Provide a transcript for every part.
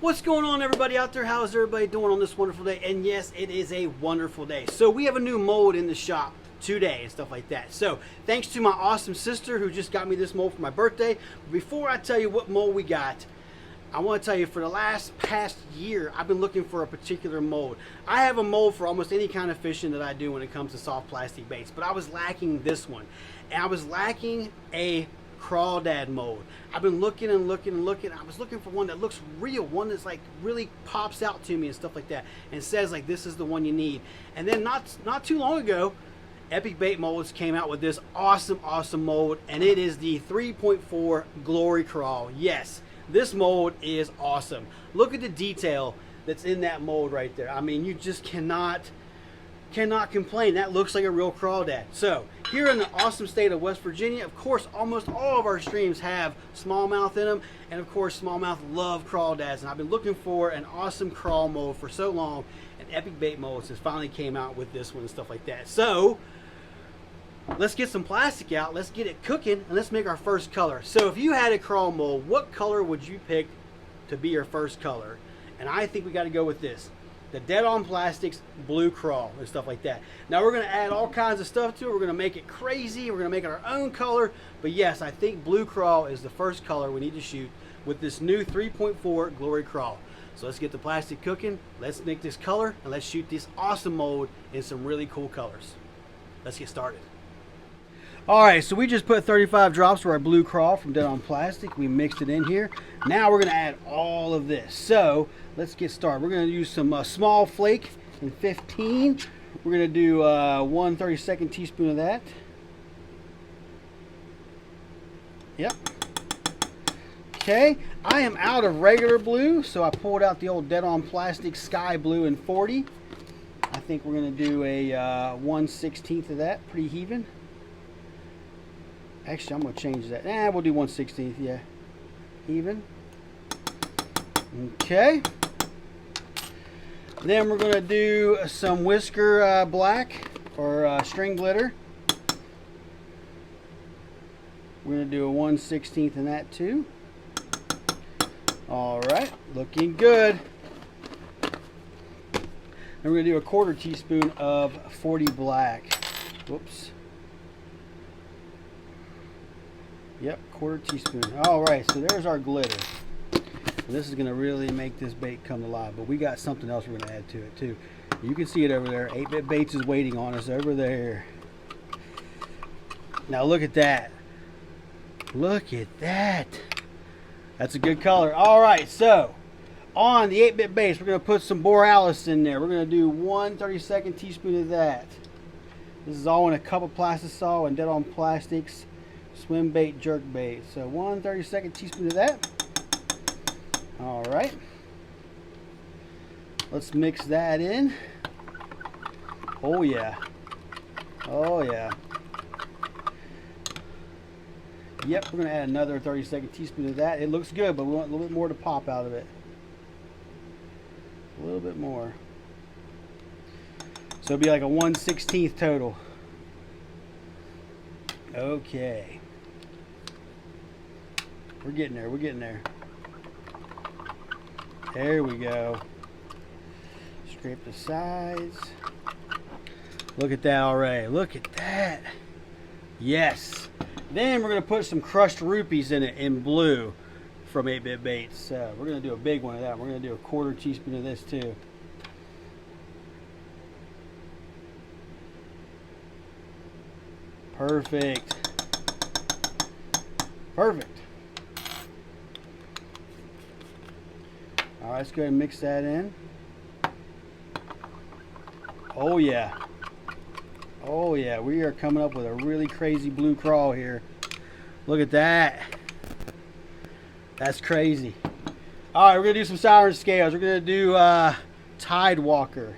What's going on, everybody out there? How's everybody doing on this wonderful day? And yes, it is a wonderful day. So we have a new mold in the shop today and stuff like that. So thanks to my awesome sister who just got me this mold for my birthday. Before I tell you what mold we got, I want to tell you, for the past year, I've been looking for a particular mold. I have a mold for almost any kind of fishing that I do when it comes to soft plastic baits, but I was lacking this one. And I was lacking a crawdad mold. I've been looking and looking and looking. I was looking for one that looks real, one that's like really pops out to me and stuff like that, and says like this is the one you need. And then not too long ago, Epic Bait Molds came out with this awesome mold, and it is the 3.4 Glory Craw. Yes, this mold is awesome. Look at the detail that's in that mold right there. I mean, you just cannot complain. That looks like a real crawdad. So here in the awesome state of West Virginia, of course, almost all of our streams have smallmouth in them, and of course smallmouth love crawdads, and I've been looking for an awesome craw mold for so long, and Epic Bait Molds has finally came out with this one and stuff like that. So let's get some plastic out, let's get it cooking, and let's make our first color. So if you had a craw mold, what color would you pick to be your first color? And I think we got to go with this, the Dead On Plastics Blue Craw and stuff like that. Now we're going to add all kinds of stuff to it. We're going to make it crazy. We're going to make it our own color. But yes, I think Blue Craw is the first color we need to shoot with this new 3.4 Glory Craw. So let's get the plastic cooking. Let's make this color, and let's shoot this awesome mold in some really cool colors. Let's get started. Alright, so we just put 35 drops for our Blue Craw from Dead On Plastic. We mixed it in here. Now we're going to add all of this. So let's get started. We're going to use some small flake in 15. We're going to do 1 32nd teaspoon of that. Yep. Okay, I am out of regular blue, so I pulled out the old Dead On Plastic Sky Blue in 40. I think we're going to do a 1/16 of that, pretty even. Actually, I'm going to change that. We'll do 1/16, yeah. Even. Okay. Then we're going to do some Whisker Black or String Glitter. We're going to do a 1/16 in that too. Alright, looking good. And we're going to do a 1/4 teaspoon of 40 Black. Whoops. Yep, 1/4 teaspoon. Alright, so there's our glitter. And this is going to really make this bait come alive. But we got something else we're going to add to it too. You can see it over there. 8-Bit Baits is waiting on us over there. Now look at that. Look at that. That's a good color. Alright, so on the 8-Bit Baits, we're going to put some Borealis in there. We're going to do 1 32nd teaspoon of that. This is all in a cup of Plastisol and Dead On Plastics swim bait jerk bait. So 1 32nd teaspoon of that. Alright, let's mix that in. Oh yeah, oh yeah. Yep, we're going to add another 32nd teaspoon of that. It looks good, but we want a little bit more to pop out of it. A little bit more. So it'll be like a 1/16 total. Okay. We're getting there, we're getting there. There we go. Scrape the sides. Look at that already. Look at that. Yes. Then we're going to put some crushed rupees in it in blue from 8-Bit Baits. We're going to do a big one of that. We're going to do a 1/4 teaspoon of this too. Perfect. Perfect. Alright, let's go ahead and mix that in. Oh yeah. Oh yeah, we are coming up with a really crazy Blue Craw here. Look at that. That's crazy. Alright, we're going to do some Siren scales. We're going to do Tide Walker.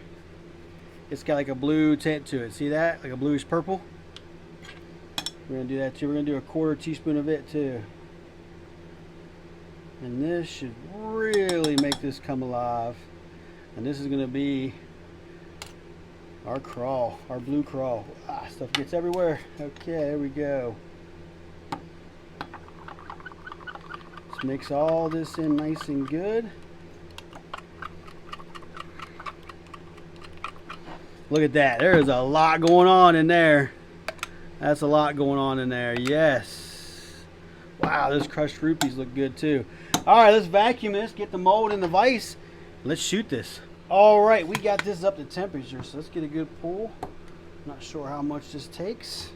It's got like a blue tint to it. See that? Like a bluish purple. We're going to do that too. We're going to do a 1/4 teaspoon of it too. And this should really make this come alive. And this is going to be our craw, our Blue Craw. Stuff gets everywhere. Okay, there we go. Let's mix all this in nice and good. Look at that. There is a lot going on in there. That's a lot going on in there. Yes. Wow, those crushed rupees look good too. All right, let's vacuum this, get the mold in the vise. Let's shoot this. All right, we got this up to temperature, so let's get a good pull. Not sure how much this takes.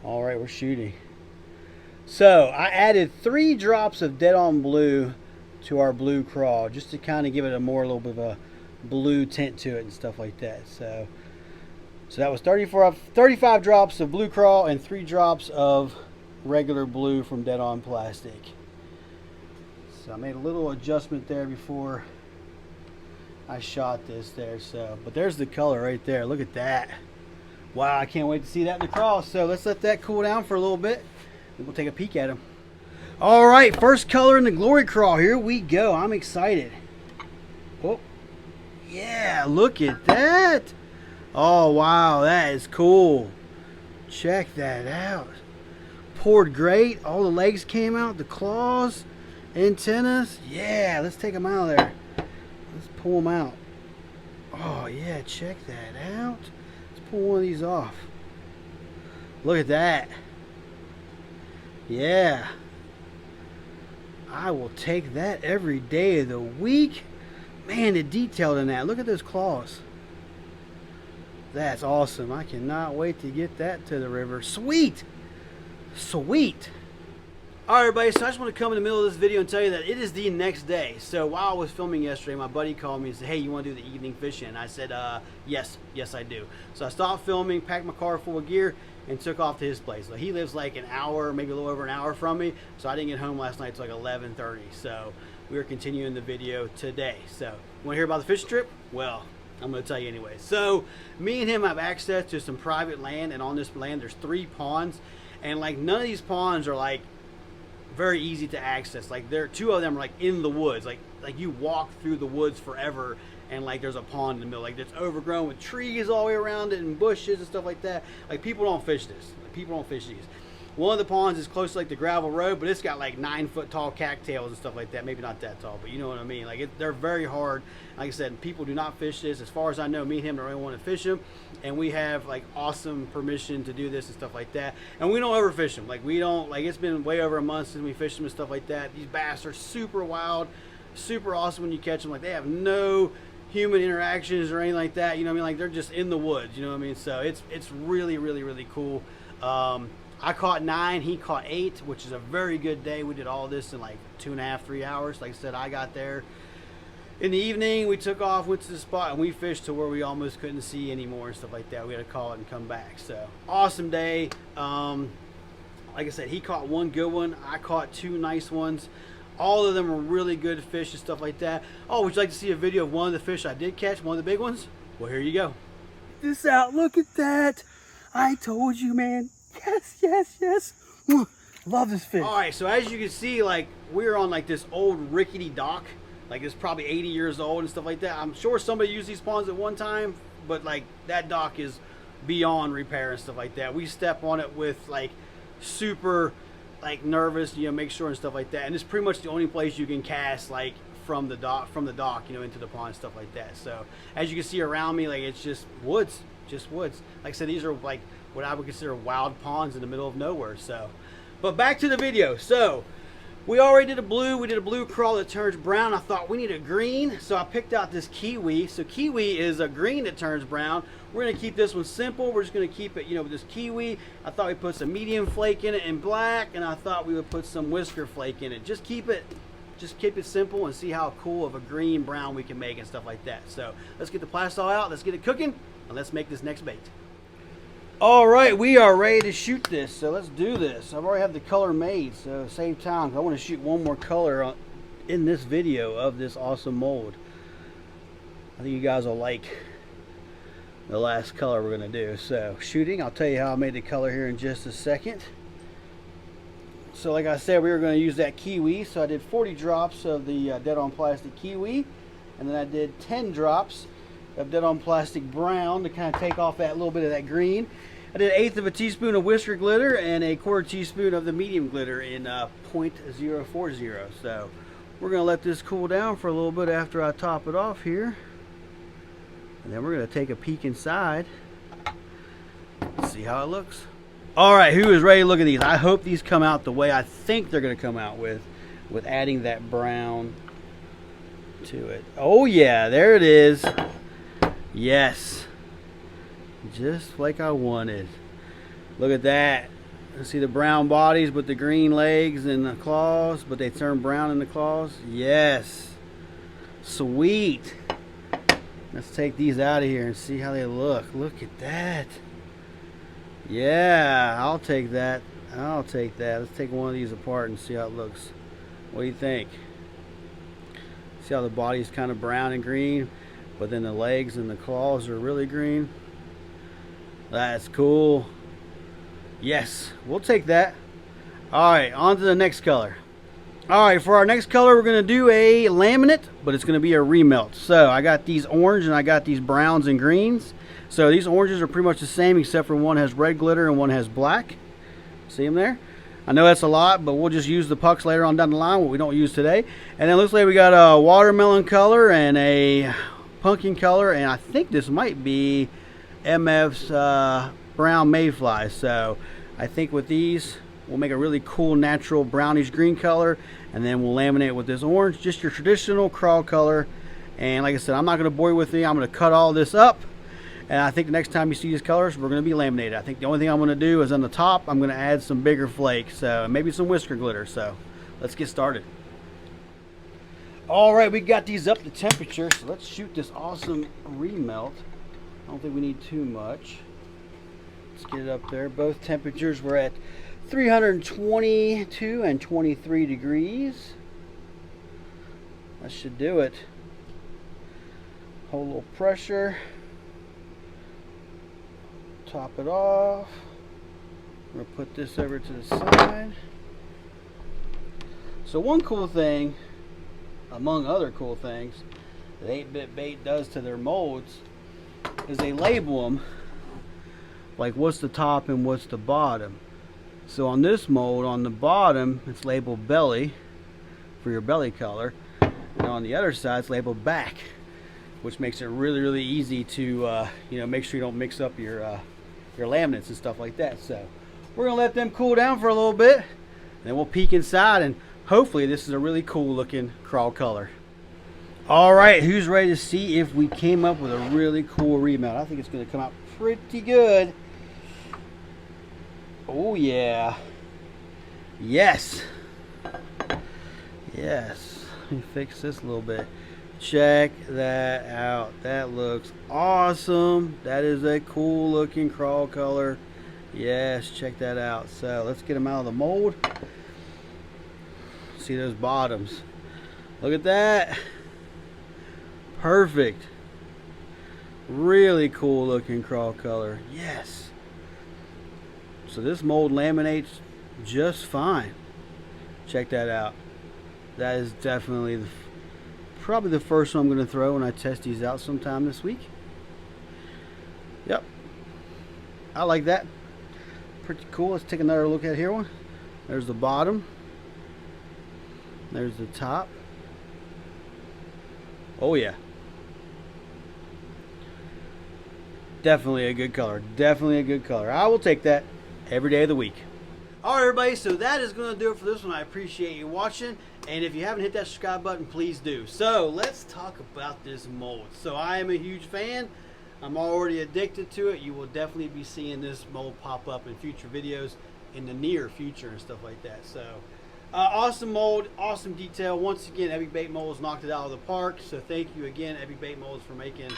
All right, we're shooting. So I added 3 drops of Dead On Blue to our blue craw, just to kind of give it a little bit of a blue tint to it and stuff like that. So that was 35 drops of blue craw and 3 drops of regular blue from Dead On Plastic. So I made a little adjustment there before I shot this there. So, but there's the color right there. Look at that. Wow, I can't wait to see that in the craw. So let's let that cool down for a little bit and we'll take a peek at them. All right, first color in the Glory Craw. Here we go. I'm excited. Oh, yeah, look at that. Oh, wow, that is cool. Check that out. Poured great. All the legs came out, the claws, antennas. Yeah, let's take them out of there. Let's pull them out. Oh, yeah, check that out. Let's pull one of these off. Look at that. Yeah. I will take that every day of the week. Man, the detail in that. Look at those claws. That's awesome. I cannot wait to get that to the river. Sweet. Sweet. Alright everybody, so I just want to come in the middle of this video and tell you that it is the next day. So while I was filming yesterday, my buddy called me and said, hey, you want to do the evening fishing? And I said, yes I do. So I stopped filming, packed my car full of gear, and took off to his place. So he lives like an hour, maybe a little over an hour from me, so I didn't get home last night until like 11:30. So we are continuing the video today. So you want to hear about the fishing trip? Well, I'm going to tell you anyway. So me and him have access to some private land, and on this land there's 3 ponds, and like none of these ponds are like very easy to access. Like there, 2 of them are like in the woods, like you walk through the woods forever, and like there's a pond in the middle, like it's overgrown with trees all the way around it and bushes and stuff like that. Like people don't fish this. Like, people don't fish these. One of the ponds is close to like the gravel road, but it's got like 9-foot tall cattails and stuff like that. Maybe not that tall, but you know what I mean. Like they're very hard. Like I said, people do not fish this. As far as I know, me and him don't really want to fish them, and we have like awesome permission to do this and stuff like that. And we don't overfish them. Like we don't, like it's been way over a month since we fished them and stuff like that. These bass are super wild, super awesome when you catch them. Like they have no human interactions or anything like that. You know what I mean? Like they're just in the woods. You know what I mean? So it's really really cool. I caught 9, he caught 8, which is a very good day. We did all this in like 2.5, 3 hours. Like I said, I got there in the evening, we took off, went to the spot, and we fished to where we almost couldn't see anymore and stuff like that. We had to call it and come back. So awesome day. Like I said, he caught 1 good one, I caught 2 nice ones. All of them were really good fish and stuff like that. Oh, would you like to see a video of one of the fish I did catch, one of the big ones? Well, here you go. Check this out, look at that. I told you, man. Yes. Love this fish. All right, so as you can see, like we're on like this old rickety dock. Like it's probably 80 years old and stuff like that. I'm sure somebody used these ponds at one time, but like that dock is beyond repair and stuff like that. We step on it with like super like nervous, you know, make sure and stuff like that. And it's pretty much the only place you can cast like from the dock, you know, into the pond and stuff like that. So as you can see around me, like it's just woods. Like I said, these are like what I would consider wild ponds in the middle of nowhere. So, but back to the video. So we already did a blue. We did a blue craw that turns brown. I thought we need a green, so I picked out this kiwi. So kiwi is a green that turns brown. We're gonna keep this one simple. We're just gonna keep it, you know, with this kiwi. I thought we'd put some medium flake in it in black, and I thought we would put some whisker flake in it. Just keep it simple and see how cool of a green brown we can make and stuff like that. So let's get the plastic out. Let's get it cooking. And let's make this next bait. All right, we are ready to shoot this, so let's do this. I've already have the color made, so save time. I want to shoot one more color in this video of this awesome mold. I think you guys will like the last color we're going to do. So shooting, I'll tell you how I made the color here in just a second. So like I said, we were going to use that kiwi, so I did 40 drops of the Dead On Plastic kiwi, and then I did 10 drops of Dead On Plastic brown to kind of take off that little bit of that green. I did 1/8 of a teaspoon of whisker glitter and a 1/4 teaspoon of the medium glitter in 0.040. So we're going to let this cool down for a little bit after I top it off here. And then we're going to take a peek inside. See how it looks. All right, who is ready to look at these? I hope these come out the way I think they're going to come out with adding that brown to it. Oh yeah, there it is. Yes, just like I wanted. Look at that. See the brown bodies with the green legs and the claws, but they turn brown in the claws. Yes, sweet. Let's take these out of here and see how they look. Look at that. Yeah, I'll take that. I'll take that. Let's take one of these apart and see how it looks. What do you think? See how the body is kind of brown and green, but then the legs and the claws are really green? That's cool. Yes, we'll take that. Alright, on to the next color. Alright, for our next color, we're going to do a laminate, but it's going to be a remelt. So, I got these orange and I got these browns and greens. So, these oranges are pretty much the same, except for one has red glitter and one has black. See them there? I know that's a lot, but we'll just use the pucks later on down the line, what we don't use today. And then it looks like we got a watermelon color and a pumpkin color, and I think this might be MF's brown mayfly. So I think with these we'll make a really cool natural brownish green color, and then we'll laminate with this orange, just your traditional crawl color. And like I said, I'm not going to bore you with it. I'm going to cut all this up, and I think the next time you see these colors, we're going to be laminated. I think the only thing I'm going to do is on the top, I'm going to add some bigger flakes, so maybe some whisker glitter. So let's get started. All right, we got these up to temperature, so let's shoot this awesome remelt. I don't think we need too much. Let's get it up there. Both temperatures were at 322 and 23 degrees. That should do it. Hold a little pressure. Top it off. We're going to put this over to the side. So one cool thing, among other cool things, that 8-Bit Bait does to their molds is they label them like what's the top and what's the bottom. So on this mold, on the bottom it's labeled belly for your belly color, and on the other side it's labeled back, which makes it really easy to make sure you don't mix up your laminates and stuff like that. So we're gonna let them cool down for a little bit, and then we'll peek inside, and hopefully this is a really cool looking crawl color. All right, who's ready to see if we came up with a really cool remelt? I think it's going to come out pretty good. Oh yeah. Yes. Yes. Let me fix this a little bit. Check that out. That looks awesome. That is a cool looking crawl color. Yes, check that out. So let's get them out of the mold. See those bottoms. Look at that. Perfect. Really cool looking crawl color. Yes. So this mold laminates just fine. Check that out. That is definitely probably the first one I'm going to throw when I test these out sometime this week. Yep. I like that. Pretty cool. Let's take another look at here one. There's the bottom. There's the top. Oh yeah. Definitely a good color. Definitely a good color. I will take that every day of the week. Alright everybody, so that is going to do it for this one. I appreciate you watching, and if you haven't hit that subscribe button, please do. So let's talk about this mold. So I am a huge fan. I'm already addicted to it. You will definitely be seeing this mold pop up in future videos in the near future and stuff like that. So awesome mold, awesome detail. Once again, Epic Bait Molds knocked it out of the park. So thank you again, Epic Bait Molds, for making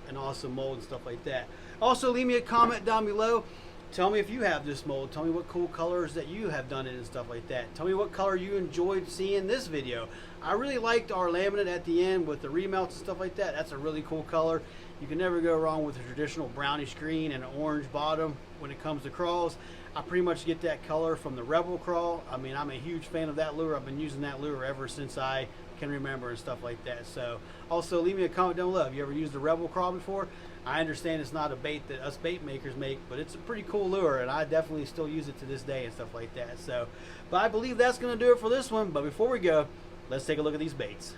an awesome mold and stuff like that. Also, leave me a comment down below. Tell me if you have this mold. Tell me what cool colors that you have done it and stuff like that. Tell me what color you enjoyed seeing this video. I really liked our laminate at the end with the remelts and stuff like that. That's a really cool color. You can never go wrong with a traditional brownish green and an orange bottom when it comes to crawls. I pretty much get that color from the Rebel Craw. I mean, I'm a huge fan of that lure. I've been using that lure ever since I can remember and stuff like that. So also leave me a comment down below. Have you ever used the Rebel Craw before? I understand it's not a bait that us bait makers make, but it's a pretty cool lure, and I definitely still use it to this day and stuff like that. So, but I believe that's going to do it for this one. But before we go, let's take a look at these baits.